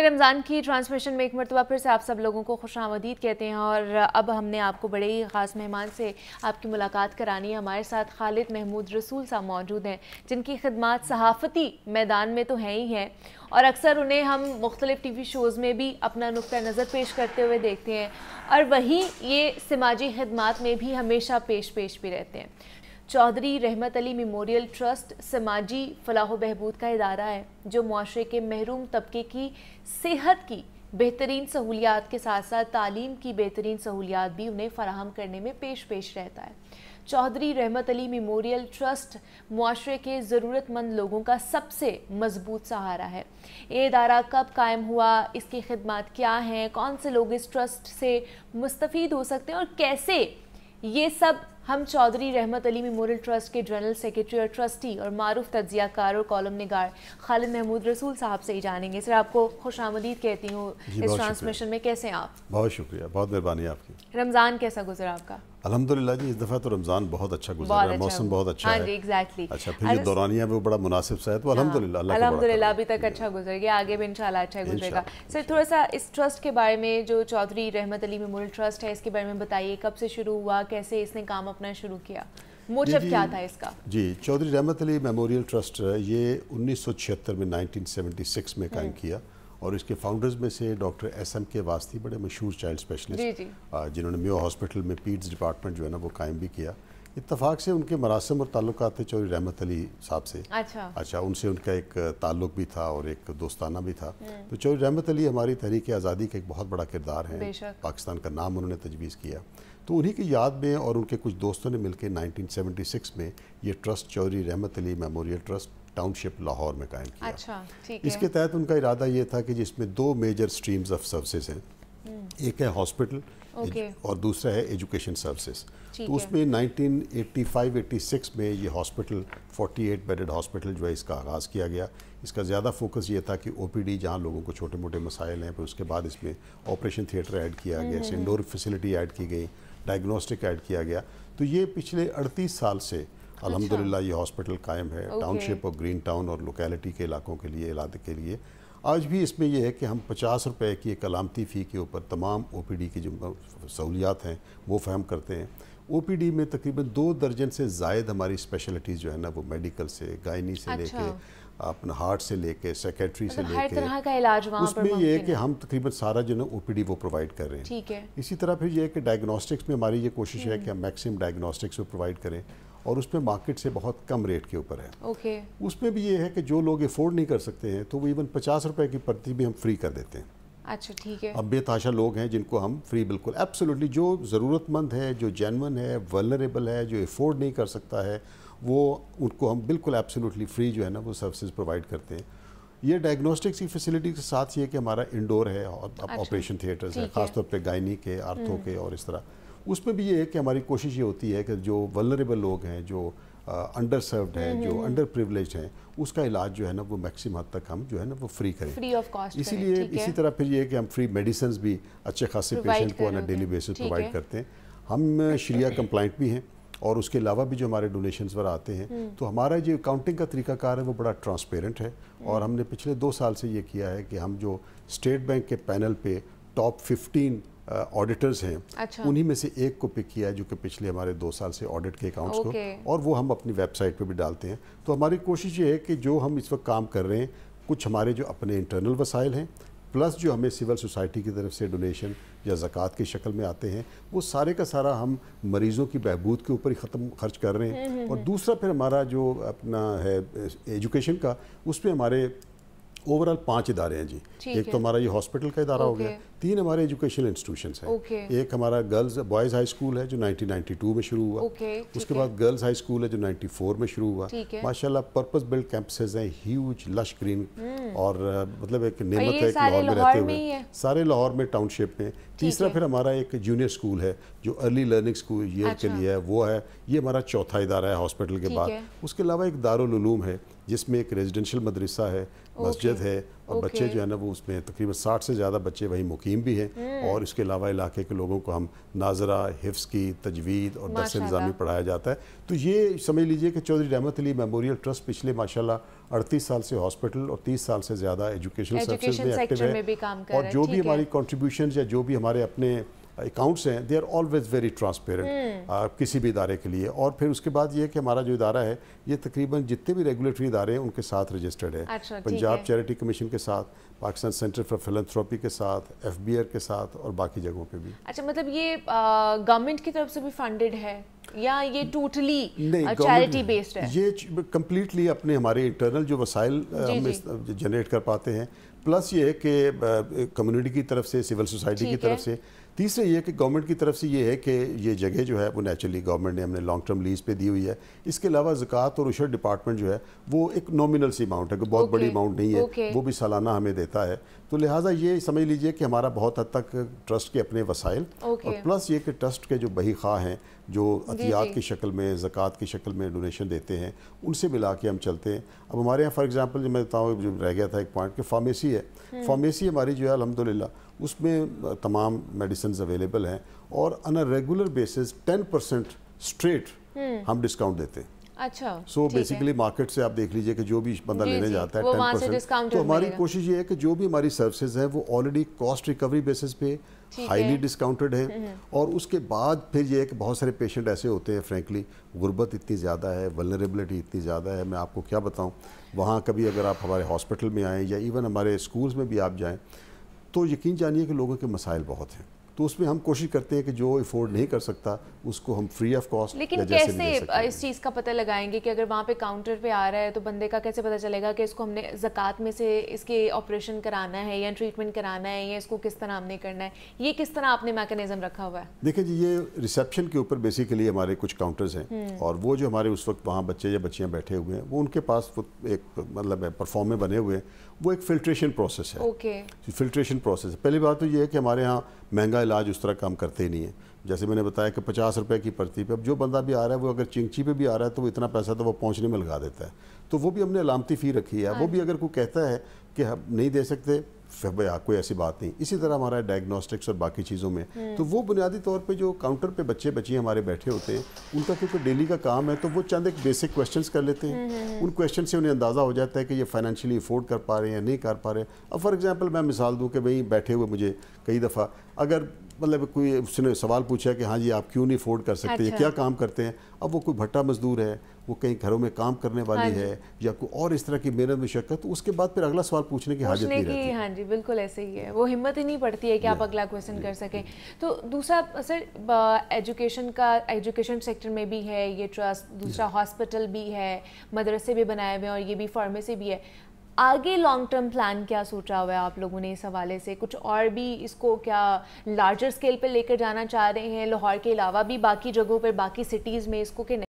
शब रमज़ान की ट्रांसमिशन में एक मरतबा फिर से आप सब लोगों को खुशामदीद कहते हैं। और अब हमने आपको बड़े ही ख़ास मेहमान से आपकी मुलाकात करानी है। हमारे साथ खालिद महमूद रसूल साहब मौजूद हैं, जिनकी खिदमात सहाफ़ती मैदान में तो हैं ही हैं और अक्सर उन्हें हम मुख्तलिफ़ टीवी शोज़ में भी अपना नुक्ता नज़र पेश करते हुए देखते हैं, और वहीं ये समाजी खिदमात में भी हमेशा पेश भी रहते हैं। चौधरी रहमत अली मेमोरियल ट्रस्ट समाजी फलाह बहबूद का इदारा है जो मुआशरे के महरूम तबके की सेहत की बेहतरीन सहूलियात के साथ साथ तालीम की बेहतरीन सहूलियात भी उन्हें फराहम करने में पेश रहता है। चौधरी रहमत अली मेमोरियल ट्रस्ट मुआशरे के ज़रूरतमंद लोगों का सबसे मजबूत सहारा है। ये इदारा कब कायम हुआ, इसकी खिदमत क्या हैं, कौन से लोग इस ट्रस्ट से मुस्तफ़ीद हो सकते हैं और कैसे, ये सब हम चौधरी रहमत अली मेमोरियल ट्रस्ट के जनरल सेक्रेटरी और ट्रस्टी और मारूफ तज्ज़ियाकार और कॉलम निगार खालिद महमूद रसूल साहब से ही जानेंगे। सर, आपको खुशामदीद कहती हूँ इस ट्रांसमिशन में। कैसे हैं आप? बहुत शुक्रिया, बहुत मेहरबानी आपकी। रमज़ान कैसा गुजरा आपका? अल्हम्दुलिल्लाह जी, इस दफ़ा तो रमज़ान बहुत अच्छा गुजरा है, मौसम बहुत अच्छा है। हाँ जी, एग्जैक्टली। अच्छा, फिर ये दौरानिया में वो बड़ा मुनासिब सा है, तो अल्हम्दुलिल्लाह अभी तक अच्छा गुजर गया, आगे भी इंशाल्लाह अच्छा गुजरेगा। सर, थोड़ा सा इस ट्रस्ट के बारे में, जो चौधरी रहमत अली मेमोरियल ट्रस्ट है, इसके बारे में बताइए। कब से शुरू हुआ, कैसे इसने काम अपना शुरू किया, मोटिव क्या था इसका? जी, चौधरी रहमत अली मेमोरियल ट्रस्ट ये 1976 में 1976 में कायम किया, और इसके फाउंडर्स में से डॉक्टर एस.एम. के वास्ती, बड़े मशहूर चाइल्ड स्पेशलिस्ट, जिन्होंने मेयो हॉस्पिटल में पीड्स डिपार्टमेंट जो है ना वो कायम भी किया। इत्तफाक से उनके मरासम और ताल्लुकात थे चौधरी रहमत अली साहब से। अच्छा, उनसे उनका एक ताल्लुक भी था और एक दोस्ताना भी था। तो चौधरी रहमत अली हमारी तहरीक आज़ादी का एक बहुत बड़ा किरदार है, पाकिस्तान का नाम उन्होंने तजवीज़ किया। तो उन्हीं की याद में और उनके कुछ दोस्तों ने मिलकर 1976 में ये ट्रस्ट चौधरी रहमत Ali memorial trust township Lahore में कायम किया। अच्छा, ठीक है। इसके तहत उनका इरादा ये था कि जिसमें दो मेजर स्ट्रीम्स ऑफ सर्विसेज हैं, एक है हॉस्पिटल और दूसरा है एजुकेशन सर्विसेज। तो उसमें 1985-86 में ये हॉस्पिटल 48 बेडेड हॉस्पिटल जो है इसका आगाज़ किया गया। इसका ज़्यादा फोकस ये था कि OPD जहाँ लोगों को छोटे मोटे मसाइल हैं, फिर उसके बाद इसमें ऑपरेशन थिएटर ऐड किया गया, इंडोर फैसिलिटी ऐड की गई, डायग्नोस्टिक ऐड किया गया। तो ये पिछले 38 साल से अल्हम्दुलिल्लाह ये हॉस्पिटल कायम है टाउनशिप और ग्रीन टाउन और लोकेलिटी के इलाकों के लिए, इलाके के लिए। आज भी इसमें यह है कि हम 50 रुपए की एक अलामती फ़ी के ऊपर तमाम OPD की जो सहूलियात हैं वो फराहम करते हैं। OPD में तकरीबन 2 दर्जन से ज़ायद हमारी स्पेशलिटीज़ जो है ना वो मेडिकल से, गायनी से लेके अपना हार्ट से लेके, सेक्रेटरी से लेके, हर तरह का इलाज वहाँ पर उसमें ये है कि हम तकरीबन सारा जो है OPD वो प्रोवाइड कर रहे हैं। ठीक है। इसी तरह फिर ये है कि डायग्नोस्टिक्स में हमारी ये कोशिश है कि हम मैक्सिमम डायग्नोस्टिक्स प्रोवाइड करें, और उसमें मार्केट से बहुत कम रेट के ऊपर है। उसमें भी ये है कि जो लोग अफोर्ड नहीं कर सकते हैं तो वो इवन 50 रुपए की पर्ची भी हम फ्री कर देते हैं। अच्छा, ठीक है। अब बेतहाशा लोग हैं जिनको हम फ्री, बिल्कुल एब्सोल्युटली, जो ज़रूरतमंद है, जो जेन्युइन है, वल्नरेबल है, जो अफोर्ड नहीं कर सकता है, वो उनको हम बिल्कुल एब्सोल्युटली फ्री जो है ना वो सर्विसेज प्रोवाइड करते हैं। ये डायग्नोस्टिक्स की फैसिलिटी के साथ ये कि हमारा इंडोर है और ऑपरेशन थिएटर्स है, ख़ासतौर पे गायनी के, आर्थो के और इस तरह। उसमें भी ये है कि हमारी कोशिश ये होती है कि जो वल्नरेबल लोग हैं, जो अंडर सर्व्ड हैं, जो अंडर प्रिविलेज्ड हैं, उसका इलाज जो है ना वो मैक्सिमम हद तक हम जो है ना वो फ्री करें, फ्री ऑफ कॉस्ट। इसीलिए इसी तरह फिर ये है कि हम फ्री मेडिसिन भी अच्छे खासे पेशेंट को ऑन डेली बेसिस प्रोवाइड करते हैं। हम शरिया कंप्लाइंट भी हैं, और उसके अलावा भी जो हमारे डोनेशंस वगैरह आते हैं, तो हमारा जो अकाउंटिंग का तरीकाकार है वो बड़ा ट्रांसपेरेंट है। और हमने पिछले 2 साल से ये किया है कि हम जो स्टेट बैंक के पैनल पे टॉप 15 ऑडिटर्स हैं, उन्हीं में से एक को पिक किया है जो कि पिछले हमारे 2 साल से ऑडिट के अकाउंट्स को, और वो हम अपनी वेबसाइट पे भी डालते हैं। तो हमारी कोशिश ये है कि जो हम इस वक्त काम कर रहे हैं, कुछ हमारे जो अपने इंटरनल वसाइल हैं, प्लस जो हमें सिविल सोसाइटी की तरफ से डोनेशन या ज़कात की शक्ल में आते हैं, वो सारे का सारा हम मरीज़ों की बहबूद के ऊपर ही खर्च कर रहे हैं। और दूसरा फिर हमारा जो अपना है एजुकेशन का, उसमें हमारे ओवरऑल 5 इदारे हैं जी। एक तो हमारा ये हॉस्पिटल का इदारा हो गया, 3 हमारे एजुकेशनल इंस्टीट्यूशंस हैं। एक हमारा गर्ल्स बॉयज़ हाई स्कूल है जो 1992 में शुरू हुआ। उसके बाद गर्ल्स हाई स्कूल है जो 94 में शुरू हुआ। माशाल्लाह पर्पस बिल्ड कैंपसेस हैं, ह्यूज लश ग्रीन, और मतलब एक नेमत है लाहौर में रहते हुए, सारे लाहौर में टाउनशिप में। तीसरा फिर हमारा एक जूनियर स्कूल है जो अर्ली लर्निंग स्कूल ईयर के लिए है, वो है, ये हमारा चौथा इदारा है हॉस्पिटल के बाद। उसके अलावा एक दारुल उलूम है जिसमें एक रेजिडेंशियल मदरसा है, मस्जिद है, और बच्चे जो है ना वो उसमें तकरीबन 60 से ज़्यादा बच्चे वहीं मुकीम भी हैं। और इसके अलावा इलाके के लोगों को हम नाजरा, हिफ्स की, तजवीद और दर्स निज़ामी पढ़ाया जाता है। तो ये समझ लीजिए कि चौधरी रहमत अली मेमोरियल ट्रस्ट पिछले माशाल्लाह 38 साल से हॉस्पिटल और 30 साल से ज़्यादा एजुकेशनल सर्विसेज में एक्टिव है, और जो भी हमारी कॉन्ट्रीब्यूशन या जो भी हमारे अपने अकाउंट्स हैं they are always very transparent किसी भी इदारे के लिए। और फिर उसके बाद ये कि हमारा जो इदारा है ये तकरीबन जितने भी रेगुलेटरी इदारे हैं उनके साथ रजिस्टर्ड है। पंजाब चैरिटी कमीशन के साथ, पाकिस्तान सेंटर फॉर फिलैंथ्रोपी के साथ, FBR के साथ और बाकी जगहों पे भी। अच्छा, मतलब ये गवर्नमेंट की तरफ से भी फंडेड है या ये टोटली चैरिटी बेस्ड है? ये कम्प्लीटली अपने हमारे इंटरनल जो वसाइल हम जनरेट कर पाते हैं, प्लस ये है कि कम्युनिटी की तरफ से, सिविल सोसाइटी की तरफ से। तीसरा ये है कि गवर्नमेंट की तरफ से ये है कि ये जगह जो है वो नेचुरली गवर्नमेंट ने हमने लॉन्ग टर्म लीज पे दी हुई है। इसके अलावा ज़कात और उशर डिपार्टमेंट जो है वो एक नॉमिनल सी अमाउंट है, कोई बहुत बड़ी अमाउंट नहीं है, वो भी सालाना हमें देता है। तो लिहाजा ये समझ लीजिए कि हमारा बहुत हद तक ट्रस्ट के अपने वसाइल और प्लस ये कि ट्रस्ट के जो बही खा हैं जो अतियात की शक्ल में, ज़कात की शक्ल में डोनेशन देते हैं, उनसे मिला के हम चलते हैं। अब हमारे यहाँ फॉर एग्जांपल जो मैं बताऊँ, जो रह गया था एक पॉइंट कि फार्मेसी है, फार्मेसी हमारी जो है अल्हम्दुलिल्लाह उसमें तमाम मेडिसिन अवेलेबल हैं और on a regular basis 10% straight हम डिस्काउंट देते हैं। अच्छा, सो बेसिकली मार्केट से आप देख लीजिए कि जो भी बंदा लेने जाता है 10%, तो हमारी कोशिश ये है कि जो भी हमारी सर्विसेज हैं वो ऑलरेडी कॉस्ट रिकवरी बेसिस पे हाईली डिस्काउंटेड है। और उसके बाद फिर ये है कि बहुत सारे पेशेंट ऐसे होते हैं, फ्रेंकली गुर्बत इतनी ज़्यादा है, वल्नरेबिलिटी इतनी ज़्यादा है, मैं आपको क्या बताऊँ। वहाँ कभी अगर आप हमारे हॉस्पिटल में आएँ या इवन हमारे स्कूल्स में भी आप जाएँ तो यकीन जानिए कि लोगों के मसाइल बहुत हैं। तो उसमें हम कोशिश करते हैं कि जो अफोर्ड नहीं कर सकता उसको हम फ्री ऑफ कॉस्ट। लेकिन कैसे इस चीज़ का पता लगाएंगे कि अगर वहाँ पे काउंटर पे आ रहा है तो बंदे का कैसे पता चलेगा कि इसको हमने ज़कात में से इसके ऑपरेशन कराना है या ट्रीटमेंट कराना है या इसको किस तरह हमने करना है? ये किस तरह आपने मैकेनिज्म रखा हुआ है? देखिए जी, ये रिसेप्शन के ऊपर बेसिकली हमारे कुछ काउंटर्स हैं और वो जो हमारे उस वक्त वहाँ बच्चे या बच्चियाँ बैठे हुए हैं वो उनके पास एक मतलब परफॉर्म में बने हुए हैं, वो एक फिल्ट्रेशन प्रोसेस है। फिल्ट्रेशन प्रोसेस पहली बात तो ये है कि हमारे यहाँ महंगा इलाज उस तरह काम करते ही नहीं है। जैसे मैंने बताया कि 50 रुपए की पर्ची पे अब जो बंदा भी आ रहा है वो अगर चिंची पे भी आ रहा है तो वो इतना पैसा तो वो पहुंचने में लगा देता है। तो वो भी हमने अलामती फ़ी रखी है। वो भी अगर कोई कहता है कि हम नहीं दे सकते, फिर भैया कोई ऐसी बात नहीं। इसी तरह हमारा डायग्नोस्टिक्स और बाकी चीज़ों में तो वो बुनियादी तौर पे जो काउंटर पे बच्चे बच्चियाँ हमारे बैठे होते हैं उनका क्योंकि डेली का काम है तो वो चंद एक बेसिक क्वेश्चंस कर लेते हैं। उन क्वेश्चन से उन्हें अंदाज़ा हो जाता है कि ये फाइनेंशियली अफोर्ड कर पा रहे हैं या नहीं कर पा रहे। अब फॉर एग्जांपल मैं मिसाल दूं कि भाई बैठे हुए मुझे कई दफ़ा अगर मतलब कोई उसने सवाल पूछा कि हाँ जी आप क्यों नहीं अफोर्ड कर सकते, ये क्या काम करते हैं। अब वो कोई भट्टा मजदूर है, वो कहीं घरों में काम करने वाली है या कोई और इस तरह की मेहनत मशक्कत, तो उसके बाद फिर अगला सवाल पूछने की हाजत नहीं रहती। हाँ जी, बिल्कुल ऐसे ही है, वो हिम्मत ही नहीं पड़ती है कि आप अगला क्वेश्चन कर सकें। तो दूसरा सर एजुकेशन सेक्टर में भी है ये ट्रस्ट, दूसरा हॉस्पिटल भी है, मदरसे भी बनाए हुए हैं और ये भी फार्मेसी भी है। आगे लॉन्ग टर्म प्लान क्या सोचा हुआ है आप लोगों ने इस हवाले से? कुछ और भी इसको क्या लार्जर स्केल पे लेकर जाना चाह रहे हैं लाहौर के अलावा भी बाकी जगहों पर, बाकी सिटीज़ में इसको कि